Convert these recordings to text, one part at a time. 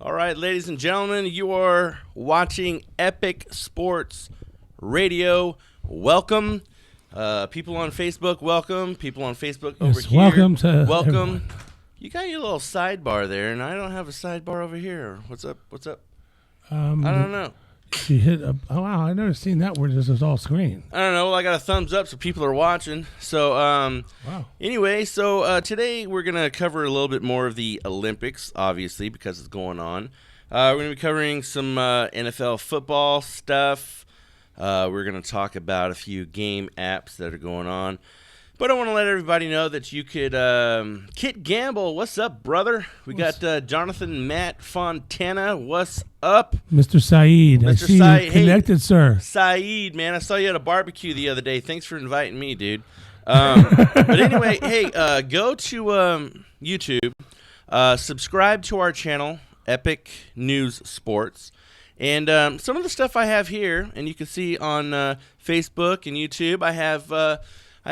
All right, ladies and gentlemen, you are watching Epic Sports Radio. Welcome. People on Facebook, welcome. People on Facebook over here, welcome to welcome. everyone. You got your little sidebar there, and I don't have a sidebar over here. What's up? I don't know. You hit oh wow, I never seen that where this is all screen. I don't know. Well, I got a thumbs up, so people are watching. So, Wow. Anyway, so today we're going to cover a little bit more of the Olympics, obviously, because it's going on. We're going to be covering some NFL football stuff. We're going to talk about a few game apps that are going on. But I want to let everybody know that you could Kit Gamble. What's up, brother? We got Jonathan Matt Fontana. What's up? Mr. Saeed. Mr. I see Saeed. you connected, sir. Saeed, man. I saw you at a barbecue the other day. Thanks for inviting me, dude. But anyway, hey, go to YouTube. Subscribe to our channel, Epic News Sports. And some of the stuff I have here, and you can see on Facebook and YouTube, I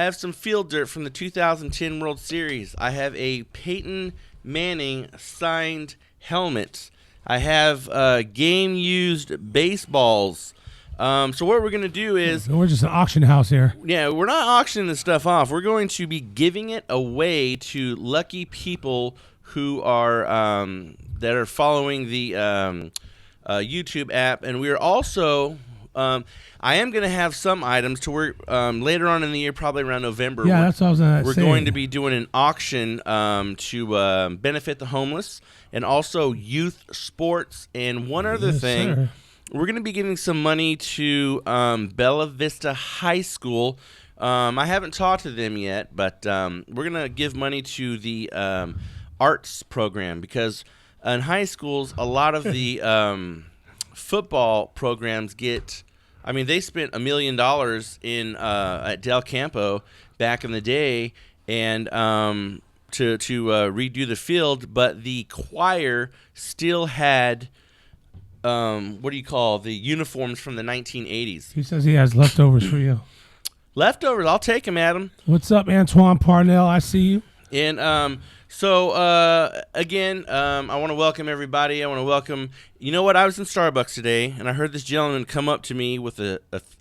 have some field dirt from the 2010 World Series. I have a Peyton Manning signed helmet. I have game-used baseballs. So what we're going to do is... We're just an auction house here. Yeah, we're not auctioning this stuff off. We're going to be giving it away to lucky people who are that are following the YouTube app. And we are also... I am going to have some items to work later on in the year, probably around November. Yeah, that's what I was going to say. We're going to be doing an auction to benefit the homeless and also youth sports. And one other thing, sir. We're going to be giving some money to Bella Vista High School. I haven't talked to them yet, but we're going to give money to the arts program because in high schools, a lot of the football programs get... I mean, they spent $1 million in at Del Campo back in the day, and to redo the field. But the choir still had the uniforms from the 1980s. He says he has leftovers for you. Leftovers, I'll take them, Adam. What's up, Antoine Parnell? I see you. And so, again, I want to welcome everybody. I want to welcome, you know what, I was in Starbucks today, and I heard this gentleman come up to me with a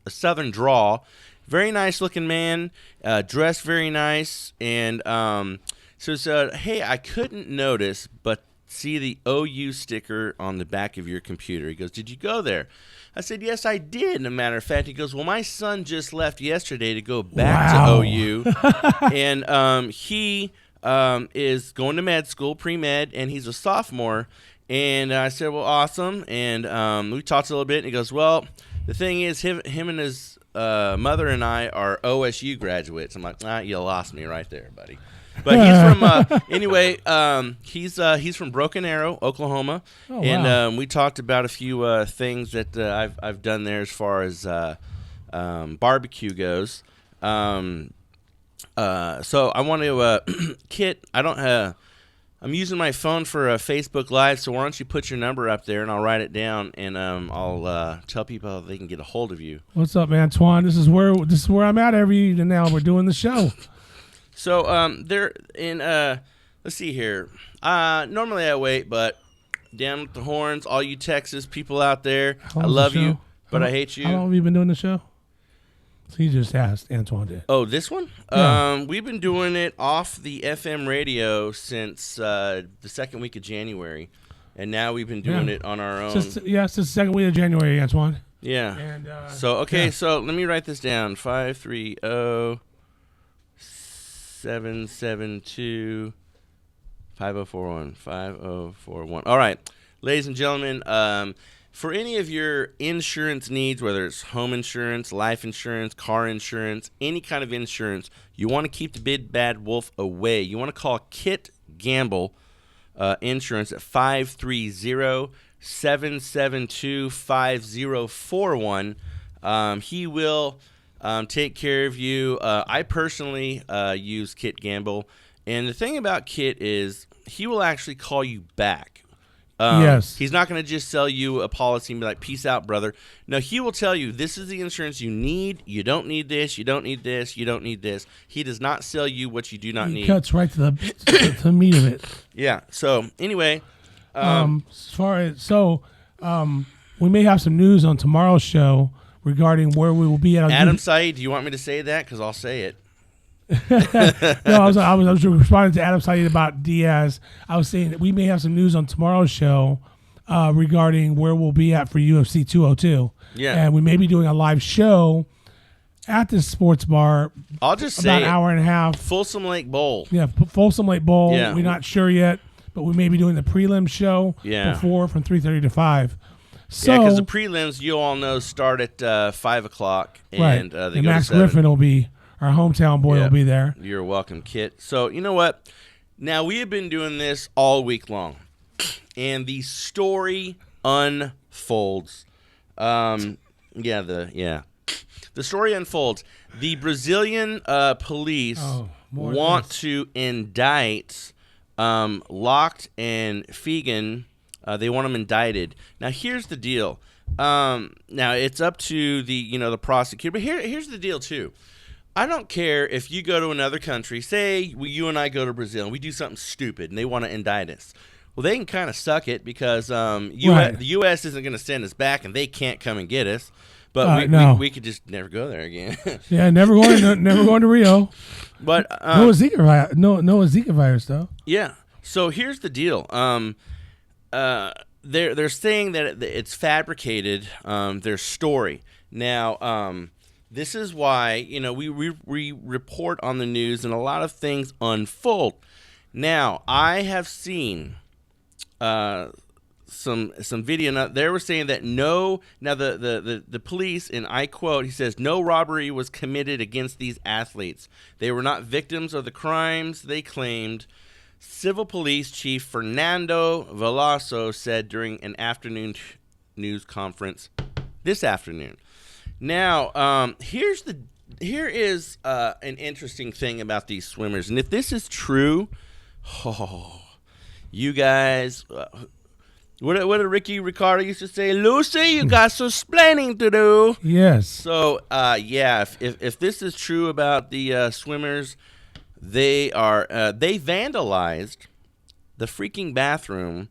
southern drawl. Very nice-looking man, dressed very nice, and said, hey, I couldn't notice, but see the OU sticker on the back of your computer. He goes, did you go there? I said, yes, I did. And a matter of fact, he goes, well, my son just left yesterday to go back to OU, and he... is going to med school, pre-med, and he's a sophomore. And I said, well, awesome. And we talked a little bit, and he goes, well, the thing is, him and his mother and I are OSU graduates. I'm like, you lost me right there, buddy. But he's from, anyway, he's from Broken Arrow, Oklahoma. Oh, and wow. We talked about a few things that I've done there as far as barbecue goes. So I want to, Kit, I'm using my phone for Facebook Live, so why don't you put your number up there, and I'll write it down, and I'll tell people how they can get a hold of you. What's up, Antoine? This is where I'm at every evening now. We're doing the show. So they're in, let's see here. Normally I wait, but down with the horns, all you Texas people out there, I love you, but I hate you. How long have you been doing the show? So he just asked. Antoine did. Oh, this one? Yeah. We've been doing it off the FM radio since the second week of January, and now we've been doing it on our own. Since the second week of January, Antoine. Yeah. And, so let me write this down: 530-772-5041. 5041. All right, ladies and gentlemen. For any of your insurance needs, whether it's home insurance, life insurance, car insurance, any kind of insurance, you want to keep the big bad wolf away. You want to call Kit Gamble Insurance at 530-772-5041. He will take care of you. I personally use Kit Gamble, and the thing about Kit is he will actually call you back. Yes. He's not going to just sell you a policy and be like, peace out, brother. No, he will tell you, this is the insurance you need. You don't need this. You don't need this. You don't need this. He does not sell you what you do not need. He cuts right to the meat of it. Yeah. So, anyway, As far as we may have some news on tomorrow's show regarding where we will be at. Adam Saeed, do you want me to say that? Because I'll say it. No, I was responding to Adam Saeed about Diaz. I was saying that we may have some news on tomorrow's show regarding where we'll be at for UFC 202. Yeah. And we may be doing a live show at this sports bar. I'll just say about an hour and a half. Folsom Lake Bowl. Yeah, Folsom Lake Bowl. Yeah. We're not sure yet, but we may be doing the prelim show before from 3:30 to 5. So, yeah, because the prelims, you all know, start at 5 o'clock. And, right. They and go Max to 7. Griffin will be, our hometown boy will be there. You're welcome, Kit. So, you know what? Now, we have been doing this all week long. And the story unfolds. The story unfolds. The Brazilian police want to indict Locked and Fegan. They want them indicted. Now, here's the deal. Now, it's up to the prosecutor. But here's the deal, too. I don't care if you go to another country. Say you and I go to Brazil and we do something stupid and they want to indict us. Well, they can kind of suck it because the U.S. isn't going to send us back and they can't come and get us. But we could just never go there again. Yeah, never going to Rio. But no Zika virus though. Yeah. So here's the deal. They're saying that it's fabricated. Their story. Now, this is why we report on the news and a lot of things unfold. Now, I have seen some video. Now, they were saying that the police, and I quote, he says, "No robbery was committed against these athletes. They were not victims of the crimes they claimed." Civil Police Chief Fernando Veloso said during an afternoon news conference this afternoon. Now, here is an interesting thing about these swimmers, and if this is true, you guys, what did Ricky Ricardo used to say? Lucy, you got some splaining to do. Yes. So, if this is true about the swimmers, they vandalized the freaking bathroom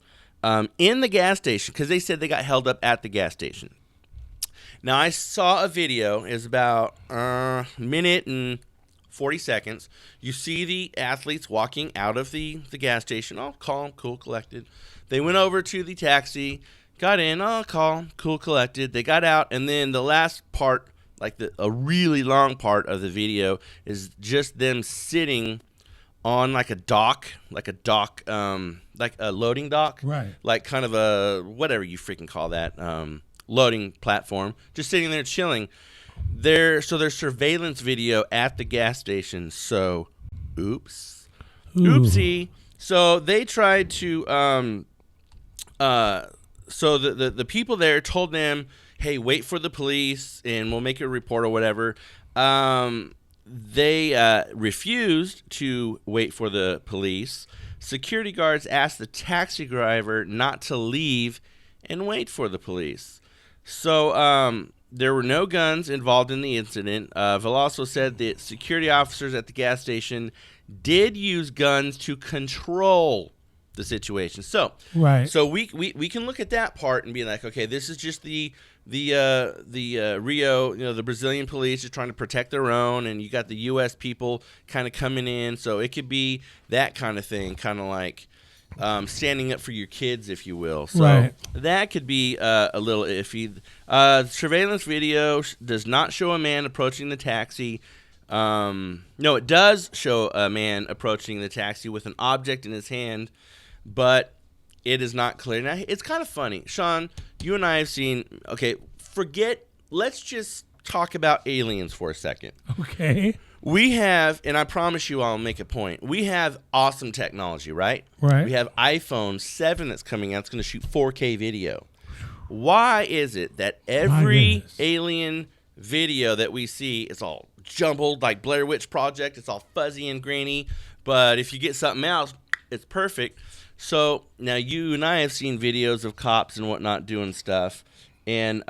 in the gas station because they said they got held up at the gas station. Now, I saw a video. It's about a minute and 40 seconds. You see the athletes walking out of the gas station, all calm, cool, collected. They went over to the taxi, got in, all calm, cool, collected. They got out, and then the last part, like a really long part of the video, is just them sitting on like a dock, like a loading dock. Right. Like kind of a, whatever you freaking call that, loading platform, just sitting there chilling. There's surveillance video at the gas station. So, oopsie. So they tried to, so the people there told them, hey, wait for the police and we'll make a report or whatever. They refused to wait for the police. Security guards asked the taxi driver not to leave and wait for the police. So there were no guns involved in the incident. Veloso said that security officers at the gas station did use guns to control the situation. So we can look at that part and be like, okay, this is just the Rio, the Brazilian police is trying to protect their own, and you got the U.S. people kind of coming in. So it could be that kind of thing, kind of like standing up for your kids, if you will. So that could be a little iffy. Surveillance video does not show a man approaching the taxi. No, it does show a man approaching the taxi with an object in his hand, but it is not clear. Now, it's kind of funny. Sean, you and I have seen, let's just talk about aliens for a second. Okay. We have, and I promise you I'll make a point, we have awesome technology, right? Right. We have iPhone 7 that's coming out. It's going to shoot 4K video. Why is it that every alien video that we see is all jumbled like Blair Witch Project? It's all fuzzy and grainy. But if you get something else, it's perfect. So now you and I have seen videos of cops and whatnot doing stuff. And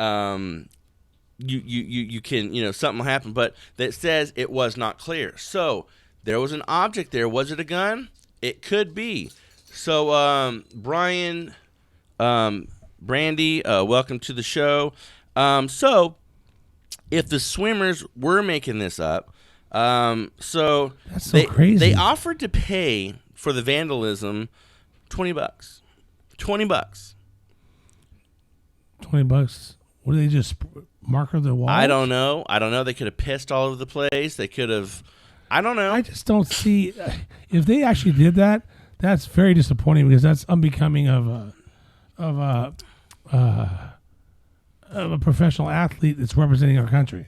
you can, something will happen, but that says it was not clear. So there was an object there. Was it a gun? It could be. So Brian Brandy, welcome to the show. So, if the swimmers were making this up, so That's so crazy. They offered to pay for the vandalism $20. $20. $20. What do they just marker the wall? I don't know. They could have pissed all over the place. They could have. I don't know. I just don't see if they actually did that. That's very disappointing because that's unbecoming of a professional athlete that's representing our country.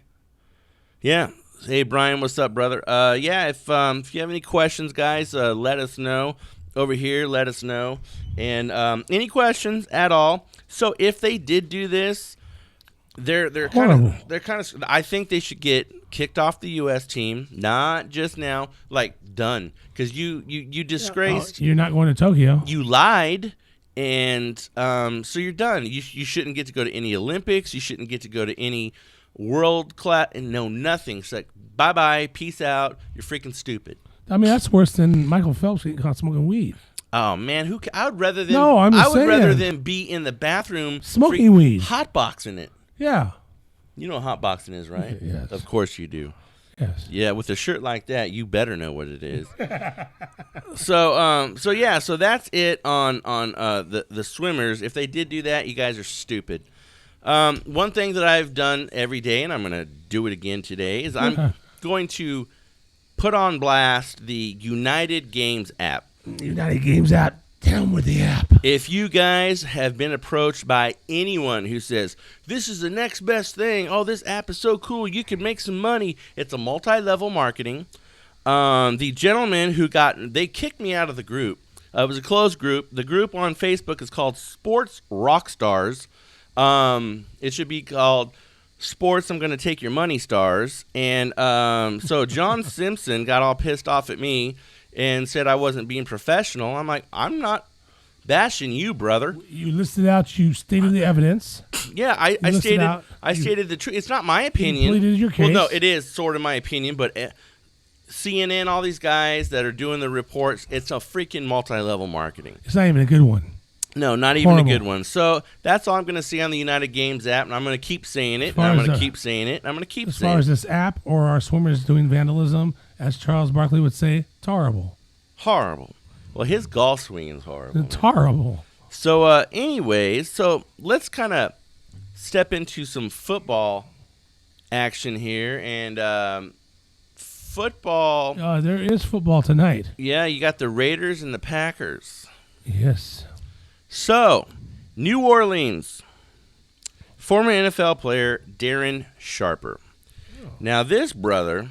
Yeah. Hey Brian, what's up, brother? Yeah. If you have any questions, guys, let us know over here. Let us know, and any questions at all. So if they did do this, they're kind of. I think they should get kicked off the U.S. team, not just now, like done, because you disgraced. You're not going to Tokyo. You lied, and so you're done. You shouldn't get to go to any Olympics. You shouldn't get to go to any world class. And no, nothing. It's like bye bye, peace out. You're freaking stupid. I mean, that's worse than Michael Phelps getting caught smoking weed. Oh man, I would rather them. No, I'm just saying. rather them be in the bathroom smoking weed, hotboxing it. Yeah, you know what hotboxing is, right? Yes, of course you do. Yes. Yeah, with a shirt like that, you better know what it is. So that's it on the swimmers. If they did do that, you guys are stupid. One thing that I've done every day, and I'm going to do it again today, is I'm going to put on blast the United Games app. United Games app. Down with the app. If you guys have been approached by anyone who says, this is the next best thing, oh, this app is so cool, you can make some money, it's a multi-level marketing. The gentleman they kicked me out of the group. It was a closed group. The group on Facebook is called Sports Rockstars. It should be called Sports I'm Going to Take Your Money Stars. And so John Simpson got all pissed off at me and said I wasn't being professional. I'm like, I'm not bashing you, brother. You listed out, you stated the evidence. Yeah, I stated the truth. It's not my opinion. You pleaded your case. Well, no, it is sort of my opinion, but CNN, all these guys that are doing the reports, it's a freaking multi-level marketing. It's not even a good one. No, not even a good one. So that's all I'm going to see on the United Games app, and I'm going to keep saying it, and I'm going to keep saying it, and I'm going to keep saying it. As far as this app or our swimmers doing vandalism, as Charles Barkley would say, it's horrible. Horrible. Well, his golf swing is horrible. It's horrible. So, anyways, let's kind of step into some football action here, and football. There is football tonight. Yeah, you got the Raiders and the Packers. Yes. So, New Orleans, former NFL player Darren Sharper. Oh. Now, this brother,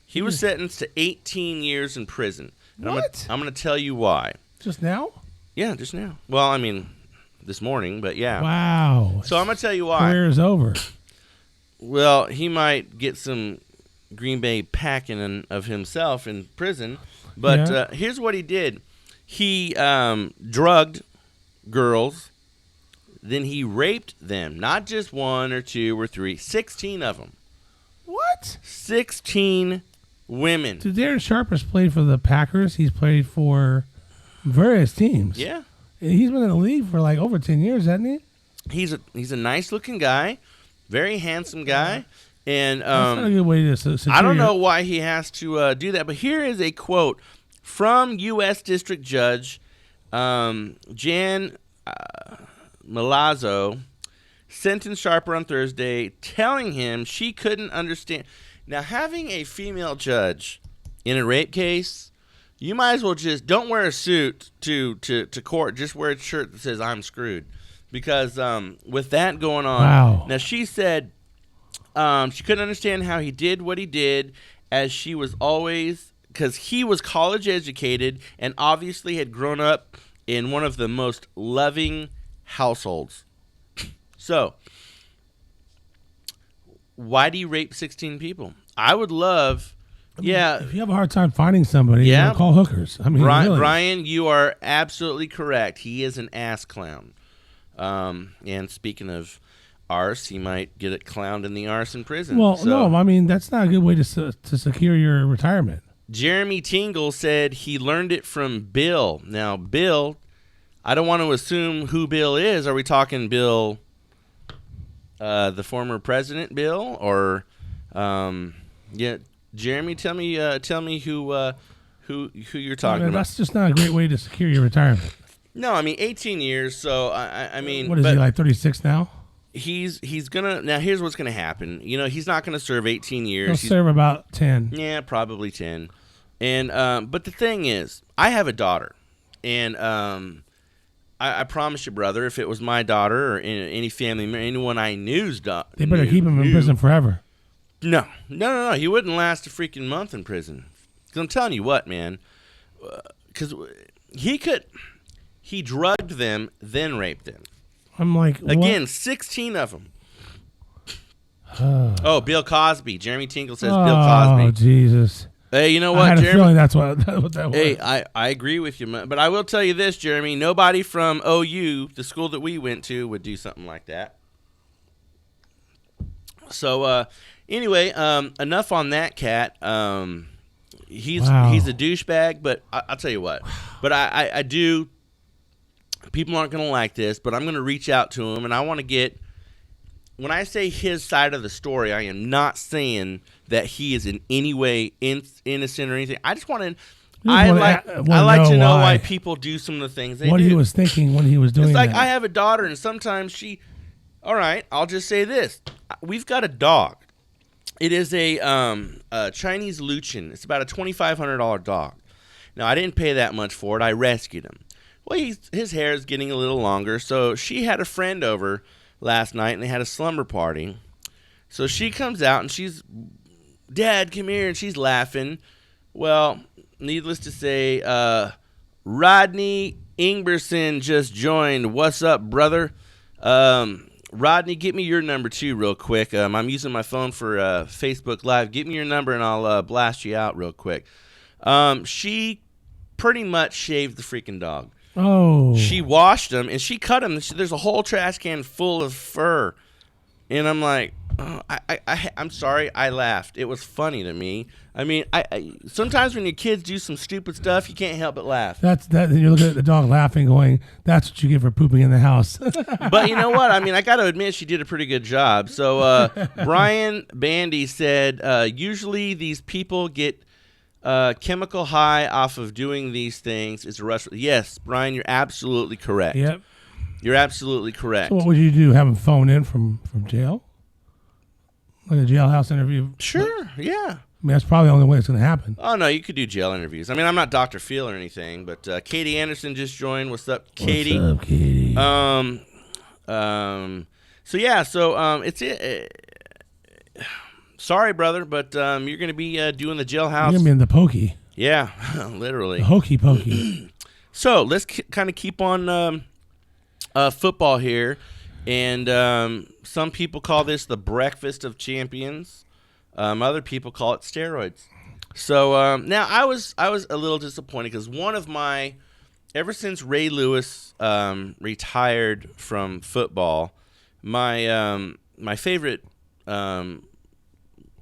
he was sentenced to 18 years in prison. What? I'm going to tell you why. Just now? Yeah, just now. Well, I mean, this morning, but yeah. Wow. So I'm going to tell you why. Career is over. Well, he might get some Green Bay packing of himself in prison, but here's what he did. He drugged girls, then he raped them. Not just one or two or three, 16 of them. What? 16 women. So Darren Sharper's played for the Packers. He's played for various teams. Yeah. He's been in the league for like over 10 years, hasn't he? He's a nice-looking guy, very handsome guy. And that's not a good way to I don't know why he has to do that, but here is a quote from U.S. District Judge Jan Malazzo sentenced Sharper on Thursday, telling him she couldn't understand. Now, having a female judge in a rape case, you might as well just don't wear a suit to court. Just wear a shirt that says "I'm screwed," because with that going on, wow. Now she said she couldn't understand how he did what he did, as she was always, because he was college educated and obviously had grown up in one of the most loving households. So, why do you rape 16 people? I would love, if you have a hard time finding somebody, call hookers. I mean, Brian, really. Brian, you are absolutely correct. He is an ass clown. And speaking of arse, he might get it clowned in the arse in prison. Well, no, I mean, that's not a good way to secure your retirement. Jeremy Tingle said he learned it from Bill. Now, Bill, I don't want to assume who Bill is. Are we talking Bill, the former president, Bill, or yeah, Jeremy? Tell me who you're talking about. That's just not a great way to secure your retirement. No, I mean 18 years. So I mean, what is he, like 36 now? He's gonna now. Here's what's gonna happen. You know, he's not gonna serve 18 years. He'll serve about 10. Yeah, probably 10. And but the thing is, I have a daughter, and I promise you, brother, if it was my daughter or any family member, anyone I knew's daughter, they better keep him in prison forever. No. He wouldn't last a freaking month in prison. Because I'm telling you what, man. Because he drugged them, then raped them. I'm like, again, what? 16 of them. Oh, Bill Cosby. Jeremy Tinkle says Bill Cosby. Oh, Jesus. Hey, you know what, I had Jeremy? a feeling that's what that was. Hey, I agree with you, man. But I will tell you this, Jeremy. Nobody from OU, the school that we went to, would do something like that. So, anyway, enough on that cat. He's a douchebag, but I'll tell you what. But I do. People aren't going to like this, but I'm going to reach out to him, and I want to get. When I say his side of the story, I am not saying that he is in any way innocent or anything. I just want to. I like to know why people do some of the things they do. What he was thinking when he was doing that. It's like that. I have a daughter, and sometimes she. All right, I'll just say this: we've got a dog. It is a Chinese Luchin. It's about a $2,500 dog. Now I didn't pay that much for it. I rescued him. Well, his hair is getting a little longer, so she had a friend over last night, and they had a slumber party. So she comes out, and she's, Dad, come here, and she's laughing. Well, needless to say, Rodney Ingberson just joined. What's up, brother? Rodney, get me your number, too, real quick. I'm using my phone for Facebook Live. Get me your number, and I'll blast you out real quick. She pretty much shaved the freaking dog. Oh. She washed him, and she cut him. There's a whole trash can full of fur. And I'm like, oh, I'm sorry. I laughed. It was funny to me. I mean, I sometimes when your kids do some stupid stuff, you can't help but laugh. That's that. You're looking at the dog laughing, going, "That's what you get for pooping in the house." But you know what? I mean, I got to admit, she did a pretty good job. So Brian Bandy said, usually these people get chemical high off of doing these things. Is a rush. Yes, Brian, you're absolutely correct. Yep. You're absolutely correct. So what would you do? Have him phone in from jail? Like a jailhouse interview? Sure, yeah. I mean, that's probably the only way it's going to happen. Oh, no, you could do jail interviews. I mean, I'm not Dr. Phil or anything, but Katie Anderson just joined. What's up, Katie? What's up, Katie? So, yeah, it's it. Sorry, brother, but you're going to be doing the jailhouse. You're going to be in the pokey. Yeah, literally. The hokey pokey. So, let's kind of keep on football here. And some people call this the breakfast of champions. Other people call it steroids. So now I was a little disappointed because one of my, ever since Ray Lewis retired from football, my favorite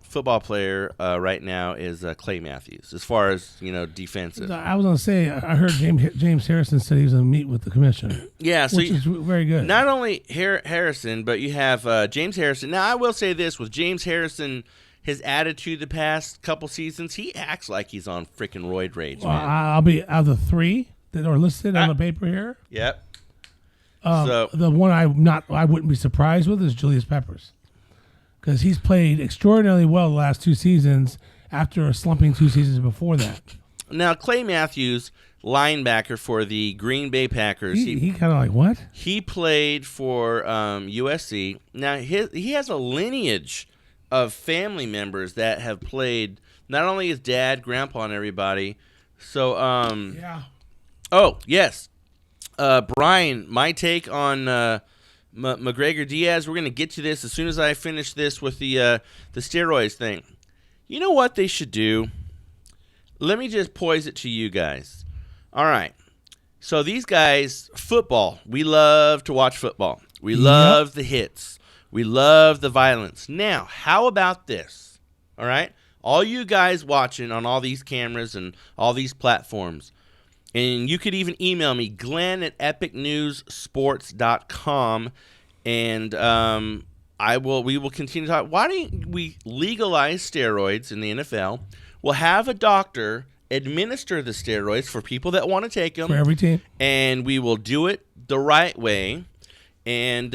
football player right now is Clay Matthews. As far as defensive, I was going to say I heard James Harrison said he was going to meet with the commissioner. Yeah, so which is very good. Not only Harrison, but you have James Harrison. Now I will say this with James Harrison. His attitude the past couple seasons, he acts like he's on freaking roid rage, man. I'll be out of the three that are listed on the paper here. Yep. So the one I wouldn't be surprised with is Julius Peppers, because he's played extraordinarily well the last two seasons after slumping 2 seasons before that. Now Clay Matthews, linebacker for the Green Bay Packers. He kind of like what? He played for USC. Now he has a lineage of family members that have played, not only his dad, grandpa, and everybody. So, yeah. Oh, yes. Brian, my take on McGregor Diaz, we're going to get to this as soon as I finish this with the steroids thing. You know what they should do? Let me just poise it to you guys. All right. So these guys, football, we love to watch football. We love the hits. We love the violence. Now, how about this? All right? All you guys watching on all these cameras and all these platforms, And you could even email me, Glenn@epicnewssports.com, and we will continue to talk. Why don't we legalize steroids in the NFL? We'll have a doctor administer the steroids for people that want to take them. For every team. And we will do it the right way. And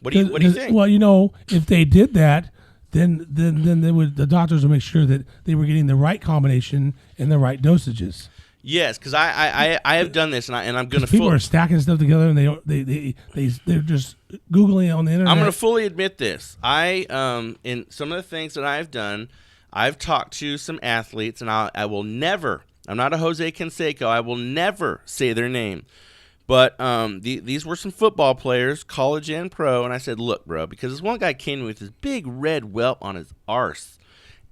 what do you think? Well, if they did that, then the doctors would make sure that they were getting the right combination and the right dosages. Yes, because I have done this, and I'm going to. People are stacking stuff together, and they're just Googling on the internet. I'm going to fully admit this. In some of the things that I've done, I've talked to some athletes, and I will never. I'm not a Jose Canseco. I will never say their name. But these were some football players, college and pro, and I said, look, bro, because this one guy came with this big red welt on his arse,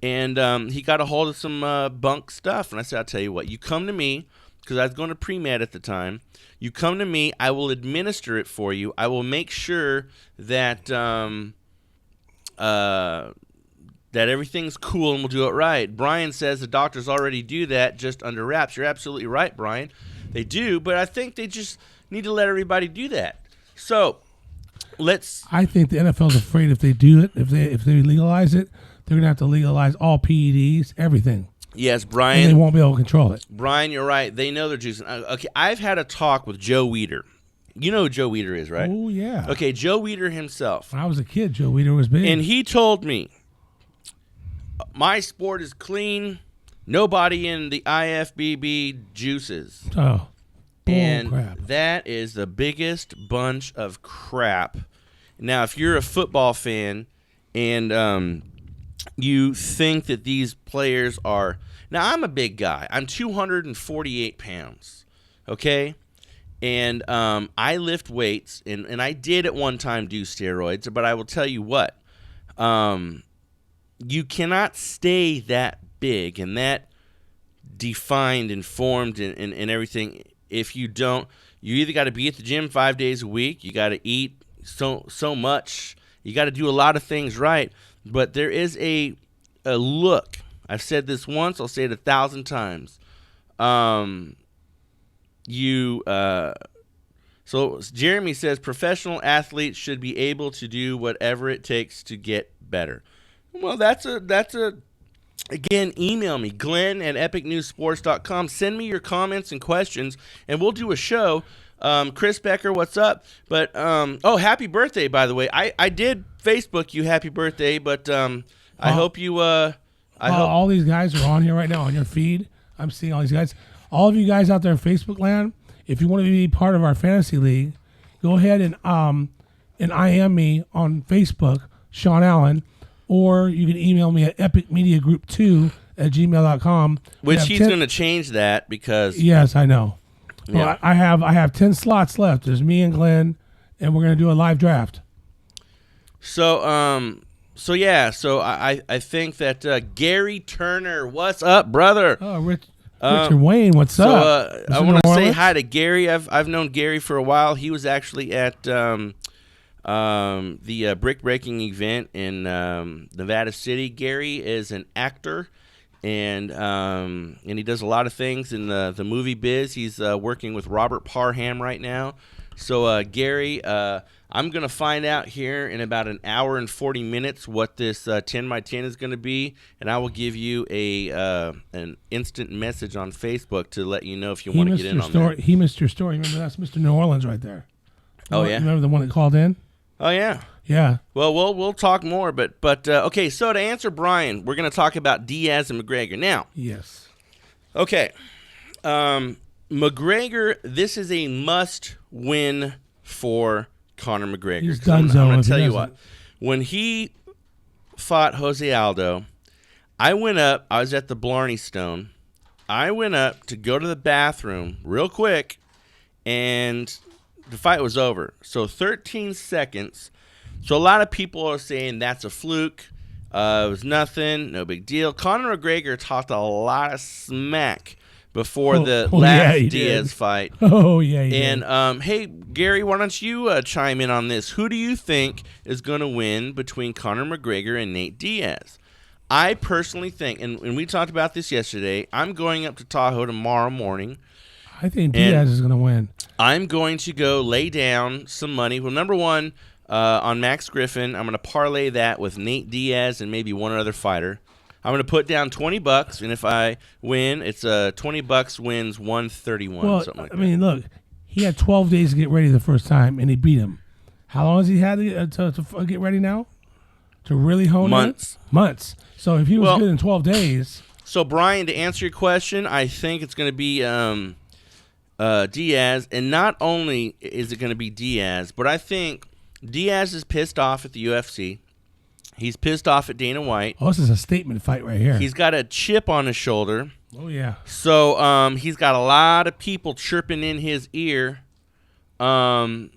and he got a hold of some bunk stuff, and I said, I'll tell you what, you come to me, because I was going to pre-med at the time, you come to me, I will administer it for you, I will make sure that that everything's cool and we'll do it right. Brian says the doctors already do that just under wraps. You're absolutely right, Brian. They do, but I think they just need to let everybody do that. So, I think the NFL's afraid if they do it, if they legalize it, they're going to have to legalize all PEDs, everything. Yes, Brian. And they won't be able to control it. Brian, you're right. They know they're juicing. Okay, I've had a talk with Joe Weider. You know who Joe Weider is, right? Oh, yeah. Okay, Joe Weider himself. When I was a kid, Joe Weider was big. And he told me, my sport is clean. Nobody in the IFBB juices. Oh, and crap. That is the biggest bunch of crap. Now, if you're a football fan and you think that these players are... Now, I'm a big guy. I'm 248 pounds, okay? And I lift weights, and I did at one time do steroids, but I will tell you what. You cannot stay that big and that defined and formed and everything if you don't. You either got to be at the gym 5 days a week, you got to eat so much, you got to do a lot of things right, but there is a look. I've said this once, I'll say it 1,000 times. So Jeremy says professional athletes should be able to do whatever it takes to get better. Well, that's a again, email me, Glenn@epicnewssports.com. Send me your comments and questions, and we'll do a show. Chris Becker, what's up? But happy birthday, by the way. I did Facebook you happy birthday, but I hope you all these guys are on here right now on your feed. I'm seeing all these guys. All of you guys out there in Facebook land, if you want to be part of our fantasy league, go ahead and IM me on Facebook, Sean Allen. Or you can email me at epicmediagroup2@gmail.com. Which he's going to change that because... Yes, I know. Yeah. Well, I have 10 slots left. There's me and Glenn, and we're going to do a live draft. So I think that Gary Turner, what's up, brother? Oh, Richard Wayne, what's up? I want to say hi to Gary. I've known Gary for a while. He was actually at... the brick breaking event in Nevada City. Gary is an actor, and he does a lot of things in the movie biz. He's working with Robert Parham right now. So Gary, I'm gonna find out here in about an hour and 40 minutes what this 10x10 is gonna be, and I will give you an instant message on Facebook to let you know if you want to get in on that. He missed your story. Remember, that's Mr. New Orleans right there. Oh yeah, remember the one that called in? Oh yeah. Yeah. Well, we'll talk more, but okay. So to answer Brian, we're going to talk about Diaz and McGregor now. Yes. Okay. McGregor, this is a must-win for Conor McGregor. He's done. I'm going to tell you what. When he fought Jose Aldo, I was at the Blarney Stone. I went up to go to the bathroom real quick, and the fight was over. So 13 seconds. So a lot of people are saying that's a fluke. It was nothing. No big deal. Conor McGregor talked a lot of smack before the last Diaz fight. Oh, yeah, he did. And, hey, Gary, why don't you chime in on this? Who do you think is going to win between Conor McGregor and Nate Diaz? I personally think, and we talked about this yesterday, I'm going up to Tahoe tomorrow morning. I think Diaz is going to win. I'm going to go lay down some money. Well, number one, on Max Griffin, I'm going to parlay that with Nate Diaz and maybe one other fighter. I'm going to put down $20, and if I win, it's $20 wins 131. Well, something like I mean, look, he had 12 days to get ready the first time, and he beat him. How long has he had to get ready now? To really hone Months. in? Months. So if he was good in 12 days. So, Brian, to answer your question, I think it's going to be Diaz. And not only is it going to be Diaz, but I think Diaz is pissed off at the UFC. He's pissed off at Dana White. Oh, this is a statement fight right here. He's got a chip on his shoulder. Oh, yeah. So he's got a lot of people chirping in his ear. And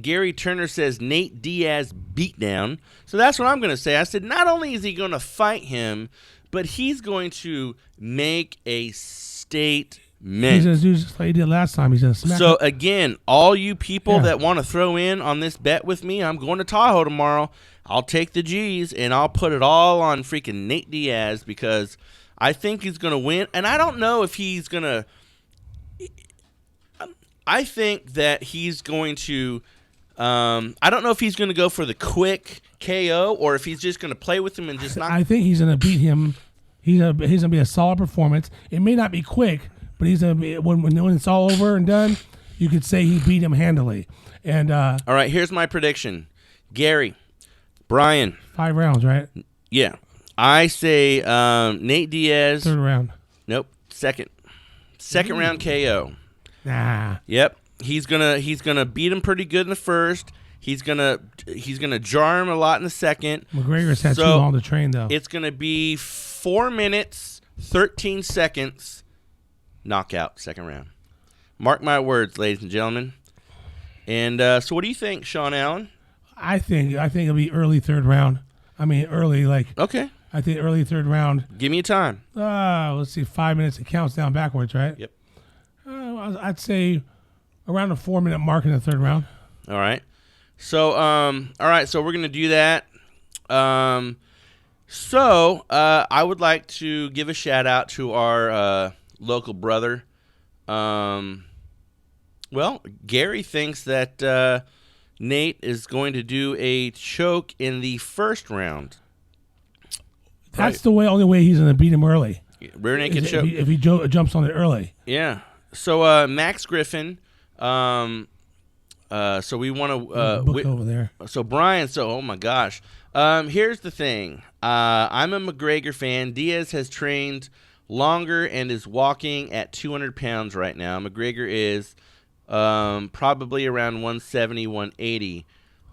Gary Turner says Nate Diaz beatdown. So that's what I'm going to say. I said not only is he going to fight him, but he's going to make a statement. He's going to do just like he did last time. He's going to smack him. Again, all you people that want to throw in on this bet with me, I'm going to Tahoe tomorrow. I'll take the G's, and I'll put it all on freaking Nate Diaz because I think he's going to win. And I don't know if he's going to – I think that he's going to I don't know if he's going to go for the quick KO or if he's just going to play with him and just not – I think he's going to beat him. He's going to be a solid performance. It may not be quick, but he's going to be when it's all over and done, you could say he beat him handily. And all right, here's my prediction. Gary – Brian. 5 rounds, right? Yeah. I say Nate Diaz. 3rd round. Nope. Second round KO. Nah. Yep. He's gonna beat him pretty good in the first. He's gonna jar him a lot in the second. McGregor's had too long to train though. It's gonna be 4 minutes, 13 seconds, knockout, 2nd round. Mark my words, ladies and gentlemen. And so what do you think, Sean Allen? I think it'll be early 3rd round. I mean, early Okay. I think early 3rd round. Give me a time. Let's see, 5 minutes. It counts down backwards, right? Yep. I'd say around a 4-minute mark in the 3rd round. All right. So all right. So we're gonna do that. So I would like to give a shout out to our local brother. Well, Gary thinks that. Nate is going to do a choke in the 1st round. That's the only way he's going to beat him early. Rear naked choke. If he jumps on it early. Yeah. So Max Griffin. So we want to book over there. So Brian. So oh my gosh. Here's the thing. I'm a McGregor fan. Diaz has trained longer and is walking at 200 pounds right now. McGregor is. Probably around 170, 180.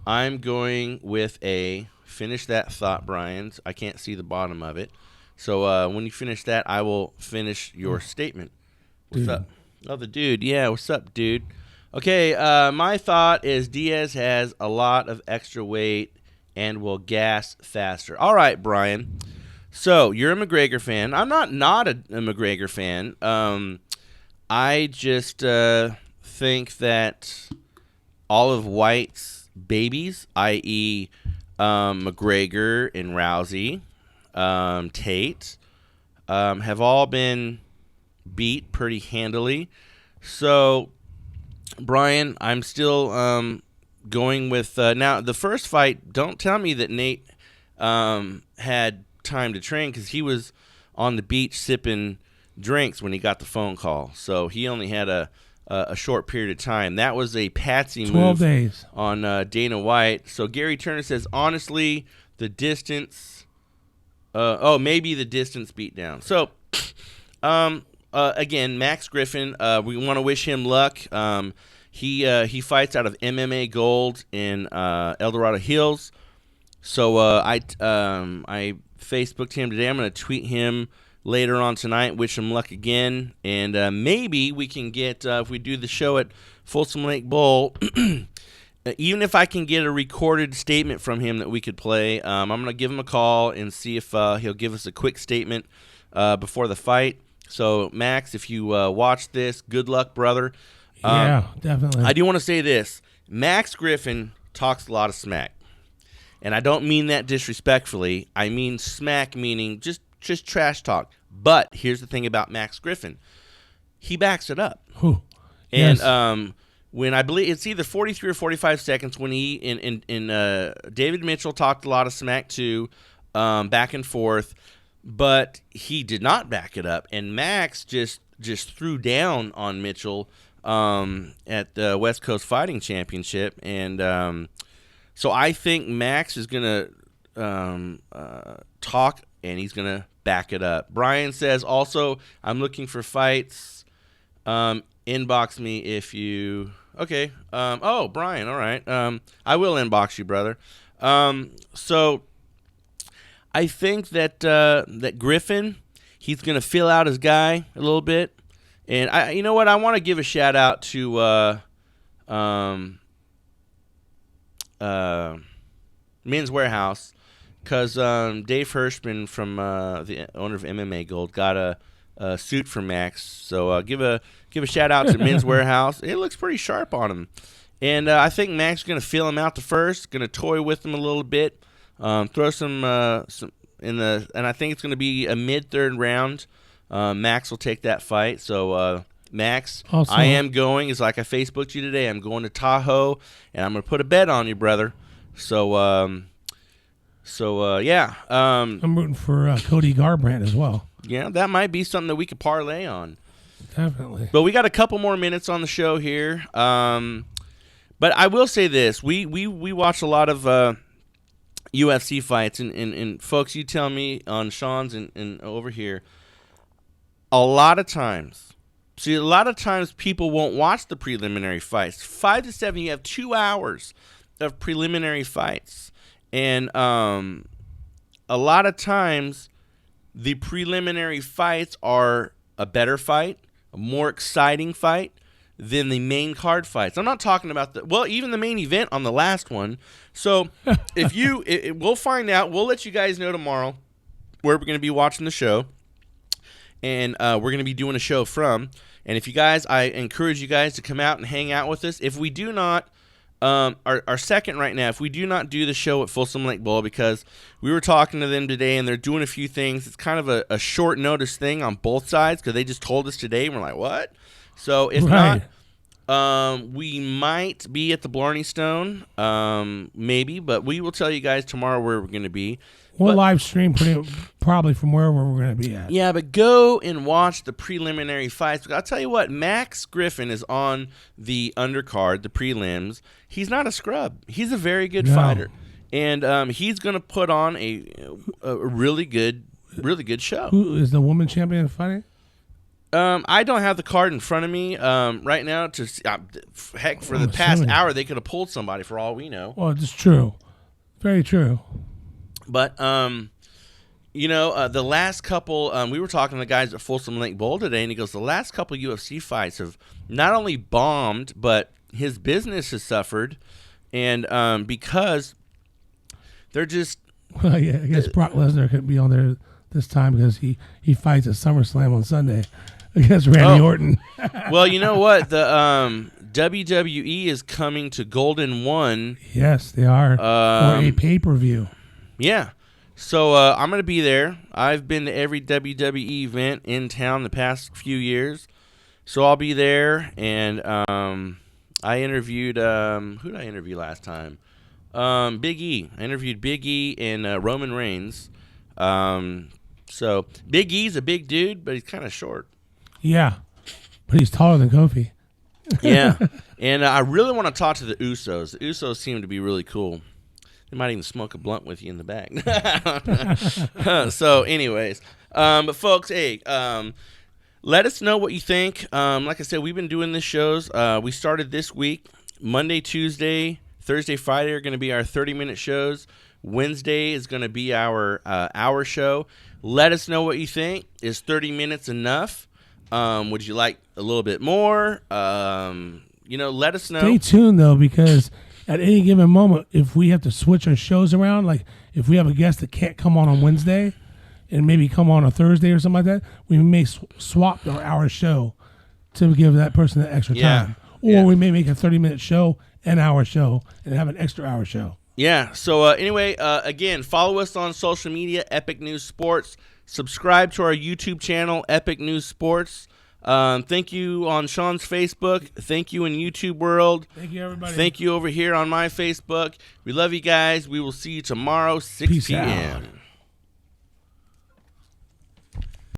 I'm going with finish that thought, Brian. I can't see the bottom of it. So when you finish that, I will finish your statement. What's up? Oh, the dude. Yeah, what's up, dude? Okay, my thought is Diaz has a lot of extra weight and will gas faster. All right, Brian. So you're a McGregor fan. I'm not a McGregor fan. I just... think that all of White's babies, i.e. McGregor and Rousey, Tate, have all been beat pretty handily. So, Brian, I'm still going with now the first fight. Don't tell me that Nate had time to train because he was on the beach sipping drinks when he got the phone call. So he only had a short period of time. That was a patsy 12 move days on Dana White. So Gary Turner says, honestly, the distance. Maybe the distance beat down. So, again, Max Griffin. We want to wish him luck. He fights out of MMA Gold in El Dorado Hills. So I Facebooked him today. I'm going to tweet him later on tonight. Wish him luck again, and maybe we can get if we do the show at Folsom Lake Bowl. Even if I can get a recorded statement from him that we could play, I'm going to give him a call and see if he'll give us a quick statement before the fight. So, Max, if you watch this, good luck, brother. Yeah, definitely. I do want to say this. Max Griffin talks a lot of smack. and I don't mean that disrespectfully. I mean smack, meaning just trash talk. But here's the thing about Max Griffin. He backs it up. Whew. And Yes. when I believe it's either 43 or 45 seconds when he and David Mitchell talked a lot of smack too, back and forth, but he did not back it up. And Max just threw down on Mitchell at the West Coast Fighting Championship. And so I think Max is going to talk and he's going to back it up. Brian says also, I'm looking for fights. Inbox me if you... Okay. Oh, Brian, all right. I will inbox you, brother. So I think that Griffin, he's going to fill out his guy a little bit. And you know what? I want to give a shout out to Men's Warehouse, because Dave Hirschman from the owner of MMA Gold got a suit for Max. So give a shout out to Men's Warehouse. It looks pretty sharp on him, and I think Max is going to feel him out the first. Going to toy with him a little bit, throw some in the, and I think it's going to be a mid-third round. Max will take that fight. So Max, Also, I am going. It's like I Facebooked you today. I'm going to Tahoe, and I'm going to put a bet on you, brother. So yeah. I'm rooting for Cody Garbrandt as well. Yeah, that might be something that we could parlay on. Definitely. But we got a couple more minutes on the show here. But I will say this: we watch a lot of UFC fights, and folks, you tell me on Sean's and over here. A lot of times people won't watch the preliminary fights. 5 to 7, you have 2 hours of preliminary fights, and a lot of times the preliminary fights are a better fight, a more exciting fight than the main card fights. I'm not talking about even the main event on the last one. So if we'll find out. We'll let you guys know tomorrow where we're going to be watching the show, and we're going to be doing a show from. And if you guys, I encourage you guys to come out and hang out with us. If we do not, our second right now, if we do not do the show at Folsom Lake Bowl, because we were talking to them today and they're doing a few things. It's kind of a short notice thing on both sides because they just told us today and we're like, what? So if not, we might be at the Blarney Stone, maybe, but we will tell you guys tomorrow where we're going to be. We'll live stream probably from wherever we're going to be at. Yeah, but go and watch the preliminary fights. I'll tell you what, Max Griffin is on the undercard, the prelims. He's not a scrub. He's a very good fighter. And he's going to put on a really good show. Who is the woman champion fighting? I don't have the card in front of me right now. Heck, for the past hour, they could have pulled somebody for all we know. Well, it's true. Very true. But, the last couple, we were talking to the guys at Folsom Lake Bowl today, and he goes, the last couple UFC fights have not only bombed, but his business has suffered. And because they're just... Well, yeah, I guess Brock Lesnar could be on there this time because he fights at SummerSlam on Sunday against Randy Orton. Well, you know what? The WWE is coming to Golden One. Yes, they are. For a pay-per-view. Yeah. So I'm going to be there. I've been to every WWE event in town the past few years. So I'll be there. And I interviewed, who did I interview last time? Big E. I interviewed Big E and Roman Reigns. So Big E's a big dude, but he's kind of short. Yeah. But he's taller than Kofi. Yeah. And I really want to talk to the Usos. The Usos seem to be really cool. They might even smoke a blunt with you in the back. So, anyways, but folks, hey, let us know what you think. Like I said, we've been doing these shows. We started this week. Monday, Tuesday, Thursday, Friday are going to be our 30-minute shows. Wednesday is going to be our hour show. Let us know what you think. Is 30 minutes enough? Would you like a little bit more? Let us know. Stay tuned, though, because at any given moment, if we have to switch our shows around, like if we have a guest that can't come on Wednesday and maybe come on a Thursday or something like that, we may swap our hour show to give that person that extra time. Or we may make a 30-minute show, an hour show, and have an extra hour show. Yeah. So anyway, again, follow us on social media, Epic News Sports. Subscribe to our YouTube channel, Epic News Sports. Thank you on Sean's Facebook. Thank you in YouTube world. Thank you, everybody. Thank you over here on my Facebook. We love you guys. We will see you tomorrow, 6 Peace p.m. out.